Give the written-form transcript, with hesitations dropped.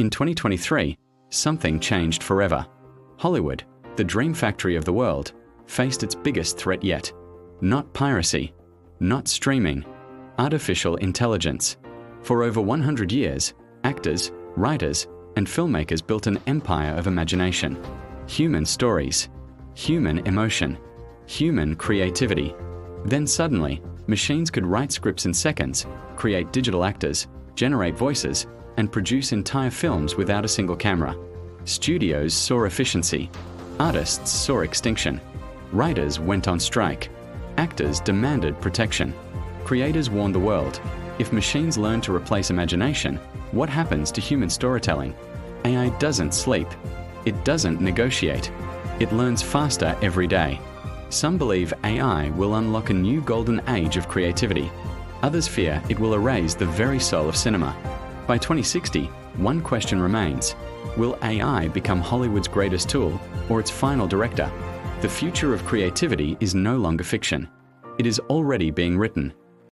In 2023, something changed forever. Hollywood, the dream factory of the world, faced its biggest threat yet. Not piracy, not streaming, artificial intelligence. For over 100 years, actors, writers, and filmmakers built an empire of imagination. Human stories, human emotion, human creativity. Then suddenly, machines could write scripts in seconds, create digital actors, generate voices, and produce entire films without a single camera. Studios saw efficiency. Artists saw extinction. Writers went on strike. Actors demanded protection. Creators warned the world, if machines learn to replace imagination, what happens to human storytelling? AI doesn't sleep. It doesn't negotiate. It learns faster every day. Some believe AI will unlock a new golden age of creativity. Others fear it will erase the very soul of cinema. By 2060, one question remains. Will AI become Hollywood's greatest tool or its final director? The future of creativity is no longer fiction. It is already being written.